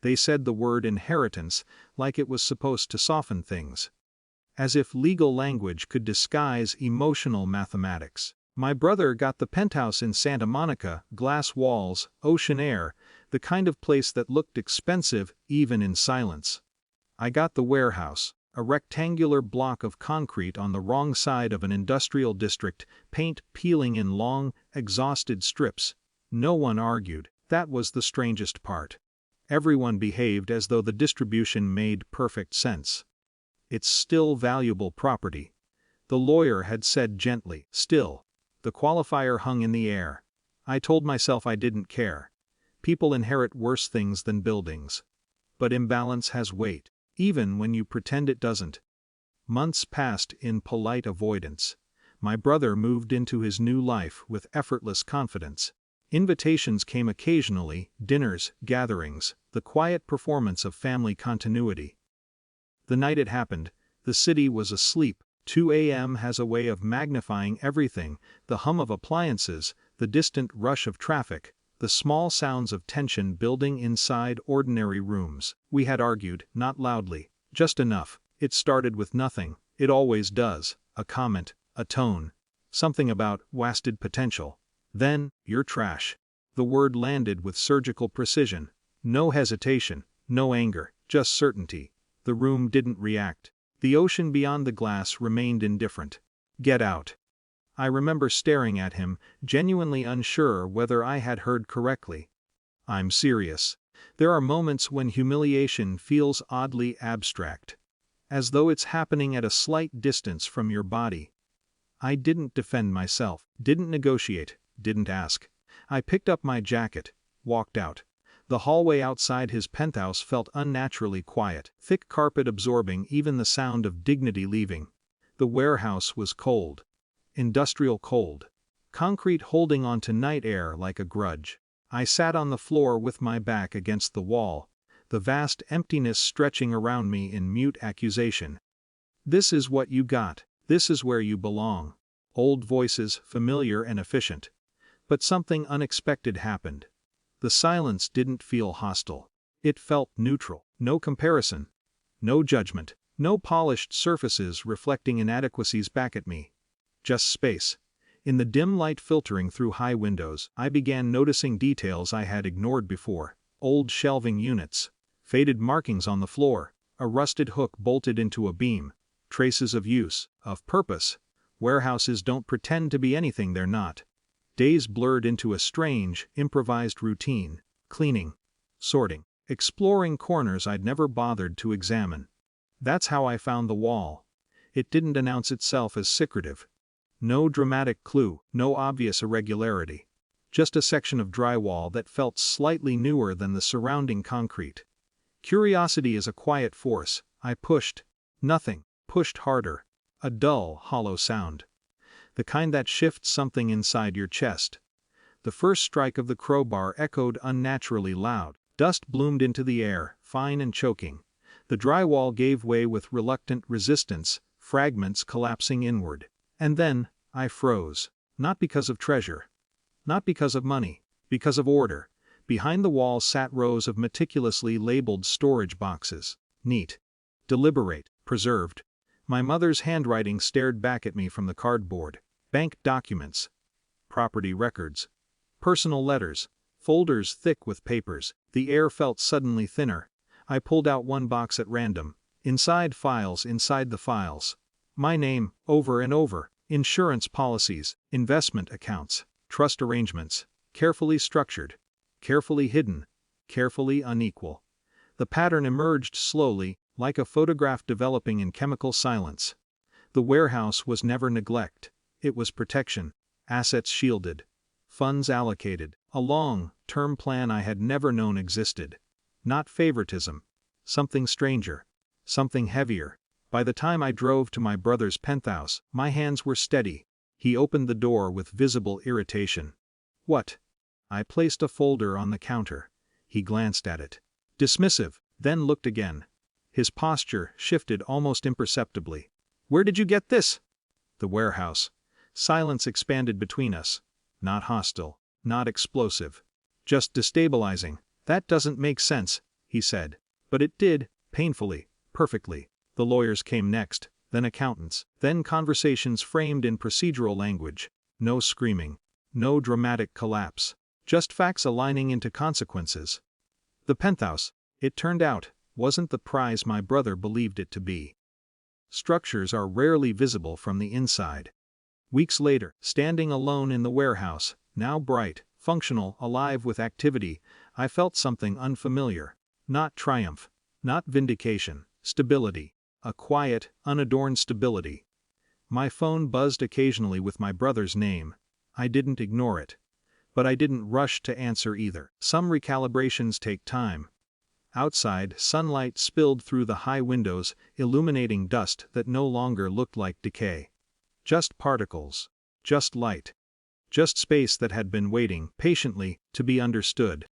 They said the word inheritance like it was supposed to soften things. As if legal language could disguise emotional mathematics. My brother got the penthouse in Santa Monica, glass walls, ocean air, the kind of place that looked expensive even in silence. I got the warehouse, a rectangular block of concrete on the wrong side of an industrial district, paint peeling in long, exhausted strips. No one argued. That was the strangest part. Everyone behaved as though the distribution made perfect sense. It's still valuable property. The lawyer had said gently. Still. The qualifier hung in the air. I told myself I didn't care. People inherit worse things than buildings. But imbalance has weight, even when you pretend it doesn't. Months passed in polite avoidance. My brother moved into his new life with effortless confidence. Invitations came occasionally, dinners, gatherings, the quiet performance of family continuity. The night it happened, the city was asleep. 2 a.m. has a way of magnifying everything, the hum of appliances, the distant rush of traffic, the small sounds of tension building inside ordinary rooms. We had argued, not loudly, just enough. It started with nothing, it always does, a comment, a tone, something about wasted potential. Then, "You're trash." The word landed with surgical precision. No hesitation, no anger, just certainty. The room didn't react. The ocean beyond the glass remained indifferent. "Get out." I remember staring at him, genuinely unsure whether I had heard correctly. I'm serious. There are moments when humiliation feels oddly abstract. As though it's happening at a slight distance from your body. I didn't defend myself, didn't negotiate, didn't ask. I picked up my jacket, walked out. The hallway outside his penthouse felt unnaturally quiet, thick carpet absorbing even the sound of dignity leaving. The warehouse was cold. Industrial cold. Concrete holding on to night air like a grudge. I sat on the floor with my back against the wall, the vast emptiness stretching around me in mute accusation. This is what you got, this is where you belong. Old voices, familiar and efficient. But something unexpected happened. The silence didn't feel hostile. It felt neutral. No comparison. No judgment. No polished surfaces reflecting inadequacies back at me. Just space. In the dim light filtering through high windows, I began noticing details I had ignored before. Old shelving units. Faded markings on the floor. A rusted hook bolted into a beam. Traces of use, of purpose. Warehouses don't pretend to be anything they're not. Days blurred into a strange, improvised routine, cleaning, sorting, exploring corners I'd never bothered to examine. That's how I found the wall. It didn't announce itself as secretive. No dramatic clue, no obvious irregularity. Just a section of drywall that felt slightly newer than the surrounding concrete. Curiosity is a quiet force. I pushed. Nothing. Pushed harder. A dull, hollow sound. The kind that shifts something inside your chest. The first strike of the crowbar echoed unnaturally loud. Dust bloomed into the air, fine and choking. The drywall gave way with reluctant resistance, fragments collapsing inward. And then, I froze. Not because of treasure. Not because of money. Because of order. Behind the wall sat rows of meticulously labeled storage boxes. Neat. Deliberate. Preserved. My mother's handwriting stared back at me from the cardboard. Bank documents. Property records. Personal letters. Folders thick with papers. The air felt suddenly thinner. I pulled out one box at random. Inside the files. My name, over and over. Insurance policies, investment accounts, trust arrangements. Carefully structured. Carefully hidden. Carefully unequal. The pattern emerged slowly, like a photograph developing in chemical silence. The warehouse was never neglect. It was protection. Assets shielded. Funds allocated. A long-term plan I had never known existed. Not favoritism. Something stranger. Something heavier. By the time I drove to my brother's penthouse, my hands were steady. He opened the door with visible irritation. "What?" I placed a folder on the counter. He glanced at it. Dismissive, then looked again. His posture shifted almost imperceptibly. "Where did you get this?" "The warehouse." Silence expanded between us. Not hostile, not explosive. Just destabilizing. "That doesn't make sense." he said. But it did, painfully, perfectly. The lawyers came next, then accountants, then conversations framed in procedural language. No screaming. No dramatic collapse. Just facts aligning into consequences. The penthouse, it turned out, wasn't the prize my brother believed it to be. Structures are rarely visible from the inside. Weeks later, standing alone in the warehouse, now bright, functional, alive with activity, I felt something unfamiliar. Not triumph. Not vindication. Stability. A quiet, unadorned stability. My phone buzzed occasionally with my brother's name. I didn't ignore it. But I didn't rush to answer either. Some recalibrations take time. Outside, sunlight spilled through the high windows, illuminating dust that no longer looked like decay. Just particles. Just light. Just space that had been waiting, patiently, to be understood.